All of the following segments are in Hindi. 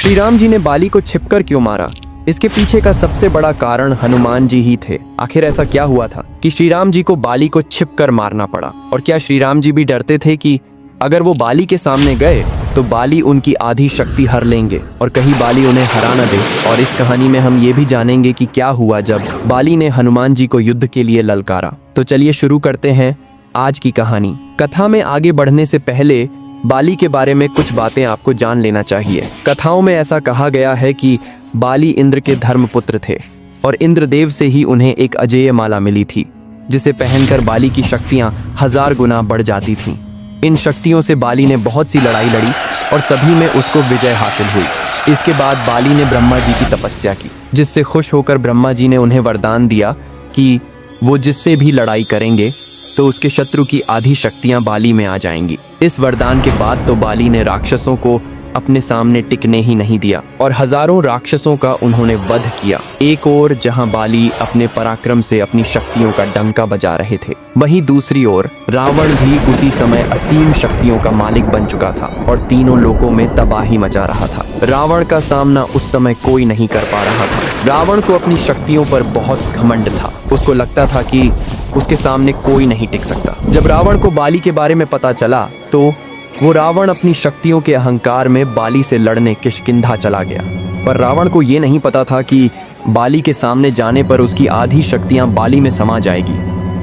श्री राम जी ने बाली को छिपकर क्यों मारा? इसके पीछे का सबसे बड़ा कारण हनुमान जी ही थे। आखिर ऐसा क्या हुआ था कि श्री राम जी को बाली को छिपकर मारना पड़ा? और क्या श्री राम जी भी डरते थे कि अगर वो बाली के सामने गए तो बाली उनकी आधी शक्ति हर लेंगे और कहीं बाली उन्हें हरा न दे? और इस कहानी में हम ये भी जानेंगे कि क्या हुआ जब बाली ने हनुमान जी को युद्ध के लिए ललकारा। तो चलिए शुरू करते हैं आज की कहानी। कथा में आगे बढ़ने से पहले बाली के बारे में कुछ बातें आपको जान लेना चाहिए। कथाओं में ऐसा कहा गया है कि बाली इंद्र के धर्मपुत्र थे और इंद्रदेव से ही उन्हें एक अजेय माला मिली थी जिसे पहनकर बाली की शक्तियां 1000 गुना बढ़ जाती थीं। इन शक्तियों से बाली ने बहुत सी लड़ाई लड़ी और सभी में उसको विजय हासिल हुई। इसके बाद बाली ने ब्रह्मा जी की तपस्या की, जिससे खुश होकर ब्रह्मा जी ने उन्हें वरदान दिया कि वो जिससे भी लड़ाई करेंगे तो उसके शत्रु की आधी शक्तियां बाली में आ जाएंगी। इस वरदान के बाद तो बाली ने राक्षसों को अपने सामने टिकने ही नहीं दिया और हजारों राक्षसों का उन्होंने वध किया। एक ओर जहां बाली अपने पराक्रम से अपनी शक्तियों का डंका बजा रहे थे, वहीं दूसरी ओर रावण भी उसी समय असीम शक्तियों का मालिक बन चुका था और तीनों लोकों में तबाही मचा रहा था। रावण का सामना उस समय कोई नहीं कर पा रहा था। रावण को अपनी शक्तियों पर बहुत घमंड था। उसको लगता था कि उसके सामने कोई नहीं टिक सकता। जब रावण को बाली के बारे में पता चला तो वो रावण अपनी शक्तियों के अहंकार में बाली से लड़ने किष्किंधा चला गया। पर रावण को ये नहीं पता था कि बाली के सामने जाने पर उसकी आधी शक्तियां बाली में समा जाएगी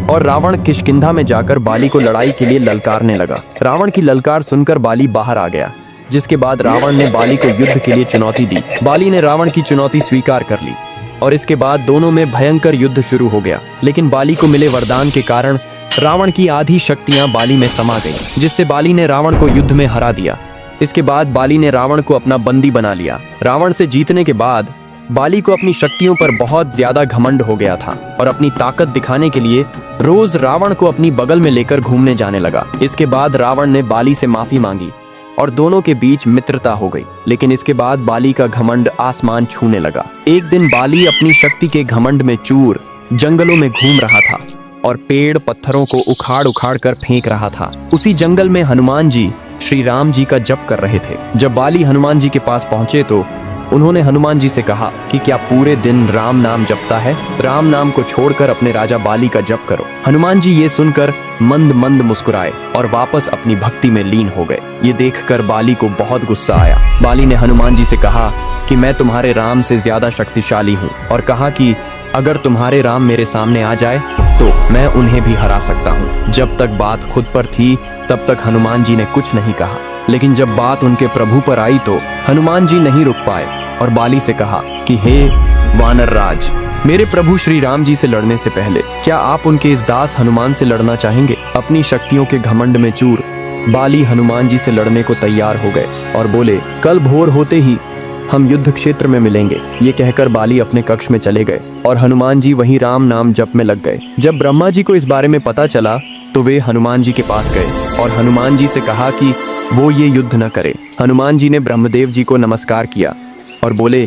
और रावण किष्किंधा में जाकर बाली को लड़ाई के लिए ललकारने लगा। रावण की ललकार सुनकर बाली बाहर आ गया, जिसके बाद रावण ने बाली को युद्ध के लिए चुनौती दी। बाली ने रावण की चुनौती स्वीकार कर ली और इसके बाद दोनों में भयंकर युद्ध शुरू हो गया। लेकिन बाली को मिले वरदान के कारण रावण की आधी शक्तियां बाली में समा गईं, जिससे बाली ने रावण को युद्ध में हरा दिया। इसके बाद बाली ने रावण को अपना बंदी बना लिया। रावण से जीतने के बाद बाली को अपनी शक्तियों पर बहुत ज्यादा घमंड हो गया था और अपनी ताकत दिखाने के लिए रोज रावण को अपनी बगल में लेकर घूमने जाने लगा। इसके बाद रावण ने बाली से माफी मांगी और दोनों के बीच मित्रता हो गई। लेकिन इसके बाद बाली का घमंड आसमान छूने लगा। एक दिन बाली अपनी शक्ति के घमंड में चूर जंगलों में घूम रहा था और पेड़ पत्थरों को उखाड़ उखाड़ कर फेंक रहा था। उसी जंगल में हनुमान जी श्री राम जी का जप कर रहे थे। जब बाली हनुमान जी के पास पहुंचे तो उन्होंने हनुमान जी से कहा कि क्या पूरे दिन राम नाम जपता है? राम नाम को छोड़कर अपने राजा बाली का जप करो। हनुमान जी ये सुनकर मंद मंद मुस्कुराए और वापस अपनी भक्ति में लीन हो गए। ये देखकर बाली को बहुत गुस्सा आया। बाली ने हनुमान जी से कहा कि मैं तुम्हारे राम से ज्यादा शक्तिशाली हूँ और कहा कि अगर तुम्हारे राम मेरे सामने आ जाए तो मैं उन्हें भी हरा सकता हूँ। जब तक बात खुद पर थी तब तक हनुमान जी ने कुछ नहीं कहा, लेकिन जब बात उनके प्रभु पर आई तो हनुमान जी नहीं रुक पाए और बाली से कहा कि हे वानर राज, मेरे प्रभु श्री राम जी से लड़ने से पहले क्या आप उनके इस दास हनुमान से लड़ना चाहेंगे? अपनी शक्तियों के घमंड में चूर बाली हनुमान जी से लड़ने को तैयार हो गए और बोले, कल भोर होते ही हम युद्ध क्षेत्र में मिलेंगे। ये कहकर बाली अपने कक्ष में चले गए और हनुमान जी वहीं राम नाम जप में लग गए। जब ब्रह्मा जी को इस बारे में पता चला तो वे हनुमान जी के पास गए और हनुमान जी से कहा कि वो ये युद्ध न करे। हनुमान जी ने ब्रह्मदेव जी को नमस्कार किया और बोले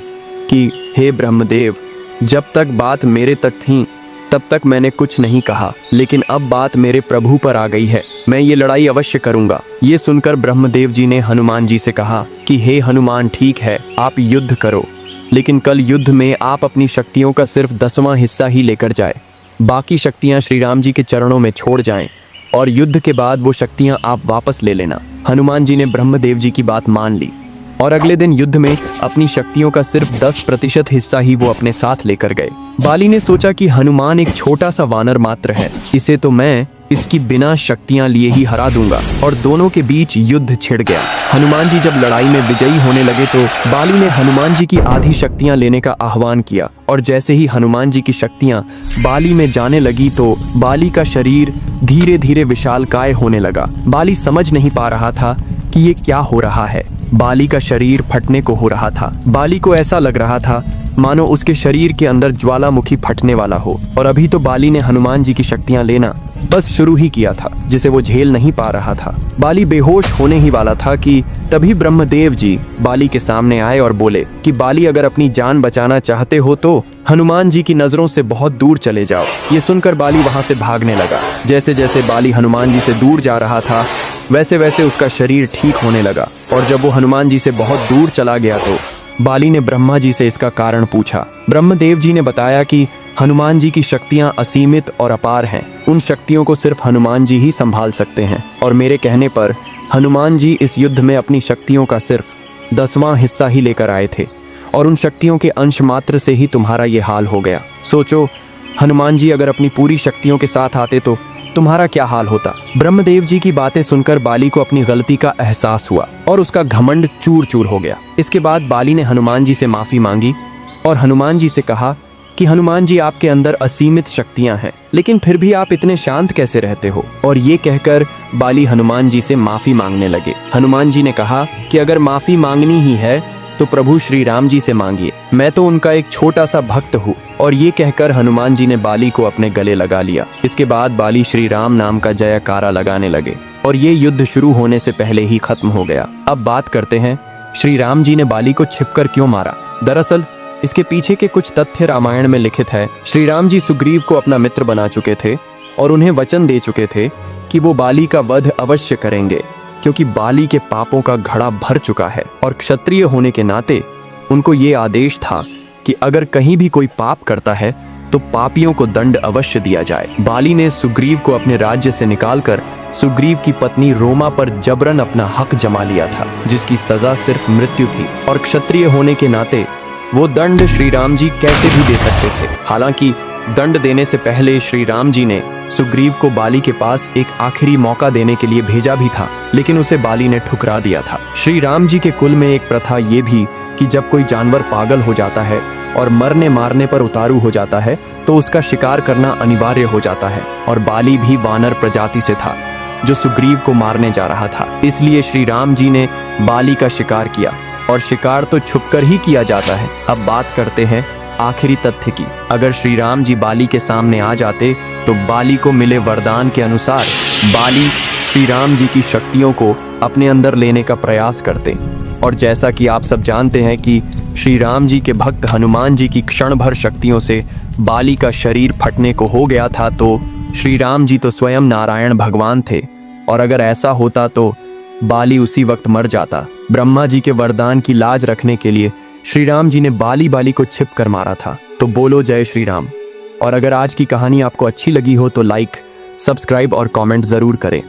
कि हे ब्रह्मदेव, जब तक बात मेरे तक थी तब तक मैंने कुछ नहीं कहा, लेकिन अब बात मेरे प्रभु पर आ गई है, मैं ये लड़ाई अवश्य करूंगा। ये सुनकर ब्रह्मदेव जी ने हनुमान जी से कहा कि हे हनुमान, ठीक है आप युद्ध करो, लेकिन कल युद्ध में आप अपनी शक्तियों का सिर्फ 10वां हिस्सा ही लेकर जाए। बाकी शक्तियां श्री राम जी के चरणों में छोड़ जाएं और युद्ध के बाद वो शक्तियां आप वापस ले लेना। हनुमान जी ने ब्रह्मदेव जी की बात मान ली और अगले दिन युद्ध में अपनी शक्तियों का सिर्फ 10% हिस्सा ही वो अपने साथ लेकर गए। बाली ने सोचा कि हनुमान एक छोटा सा वानर मात्र है, इसे तो मैं इसकी बिना शक्तियां लिए ही हरा दूंगा। और दोनों के बीच युद्ध छिड़ गया। हनुमान जी जब लड़ाई में विजयी होने लगे तो बाली ने हनुमान जी की आधी शक्तियां लेने का आह्वान किया और जैसे ही हनुमान जी की शक्तियां बाली में जाने लगी तो बाली का शरीर धीरे धीरे विशालकाय होने लगा। बाली समझ नहीं पा रहा था कि ये क्या हो रहा है। बाली का शरीर फटने को हो रहा था। बाली को ऐसा लग रहा था मानो उसके शरीर के अंदर ज्वालामुखी फटने वाला हो। और अभी तो बाली ने हनुमान जी की शक्तियां लेना बस शुरू ही किया था, जिसे वो झेल नहीं पा रहा था। बाली बेहोश होने ही वाला था कि तभी ब्रह्मदेव जी बाली के सामने आए और बोले कि बाली, अगर अपनी जान बचाना चाहते हो तो हनुमान जी की नजरों से बहुत दूर चले जाओ। ये सुनकर बाली वहां से भागने लगा। जैसे जैसे बाली हनुमान जी से दूर जा रहा था वैसे वैसे उसका शरीर ठीक होने लगा और जब वो हनुमान जी से बहुत दूर चला गया तो बाली ने ब्रह्मा जी से इसका कारण पूछा। ब्रह्मदेव जी ने बताया कि हनुमान जी की शक्तियां असीमित और अपार हैं। उन शक्तियों को सिर्फ हनुमान जी ही संभाल सकते हैं और मेरे कहने पर हनुमान जी इस युद्ध में अपनी शक्तियों का सिर्फ 10वां हिस्सा ही लेकर आए थे और उन शक्तियों के अंश मात्र से ही तुम्हारा ये हाल हो गया। सोचो, हनुमान जी अगर अपनी पूरी शक्तियों के साथ आते तो तुम्हारा क्या हाल होता। ब्रह्मदेव जी की बातें सुनकर बाली को अपनी गलती का एहसास हुआ और उसका घमंड चूर चूर हो गया। इसके बाद बाली ने हनुमान जी से माफी मांगी और हनुमान जी से कहा कि हनुमान जी, आपके अंदर असीमित शक्तियां हैं, लेकिन फिर भी आप इतने शांत कैसे रहते हो। और ये कहकर बाली हनुमान जी से माफी मांगने लगे। हनुमान जी ने कहा कि अगर माफी मांगनी ही है तो प्रभु श्री राम जी से मांगिए, मैं तो उनका एक छोटा सा भक्त हूँ। और ये कहकर हनुमान जी ने बाली को अपने गले लगा लिया। इसके बाद बाली श्री राम नाम का जयकारा लगाने लगे और ये युद्ध शुरू होने से पहले ही खत्म हो गया। अब बात करते हैं श्री राम जी ने बाली को छिपकर क्यों मारा। दरअसल इसके पीछे के कुछ तथ्य रामायण में लिखित है। श्री राम जी सुग्रीव को अपना मित्र बना चुके थे और उन्हें वचन दे चुके थे कि वो बाली का वध अवश्य करेंगे, क्योंकि बाली के पापों का घड़ा भर चुका है और क्षत्रिय होने के नाते उनको ये आदेश था कि अगर कहीं भी कोई पाप करता है तो पापियों को दंड अवश्य दिया जाए। बाली ने सुग्रीव को अपने राज्य से निकालकर सुग्रीव की पत्नी रोमा पर जबरन अपना हक जमा लिया था, जिसकी सजा सिर्फ मृत्यु थी। और क्षत्रिय होने के नाते वो दंड श्री राम जी कैसे भी दे सकते थे। हालांकि दंड देने से पहले श्री राम जी ने सुग्रीव को बाली के पास एक आखिरी मौका देने के लिए भेजा भी था, लेकिन उसे बाली ने ठुकरा दिया था। श्री राम जी के कुल में एक प्रथा ये भी कि जब कोई जानवर पागल हो जाता है और मरने मारने पर उतारू हो जाता है तो उसका शिकार करना अनिवार्य हो जाता है। और बाली भी वानर प्रजाति से था जो सुग्रीव को मारने जा रहा था, इसलिए श्री राम जी ने बाली का शिकार किया और शिकार तो छुपकर ही किया जाता है। अब बात करते हैं आखिरी तथ्य की। अगर श्री राम जी बाली के सामने आ जाते तो बाली को मिले वरदान के अनुसार बाली श्री राम जी की शक्तियों को अपने अंदर लेने का प्रयास करते। और जैसा कि आप सब जानते हैं कि श्री राम जी के भक्त हनुमान जी की क्षण भर शक्तियों से बाली का शरीर फटने को हो गया था, तो श्री राम जी तो स्वयं नारायण भगवान थे और अगर ऐसा होता तो बाली उसी वक्त मर जाता। ब्रह्मा जी के वरदान की लाज रखने के लिए श्री राम जी ने बाली को छिप कर मारा था। तो बोलो जय श्री राम। और अगर आज की कहानी आपको अच्छी लगी हो तो लाइक, सब्सक्राइब और कमेंट जरूर करें।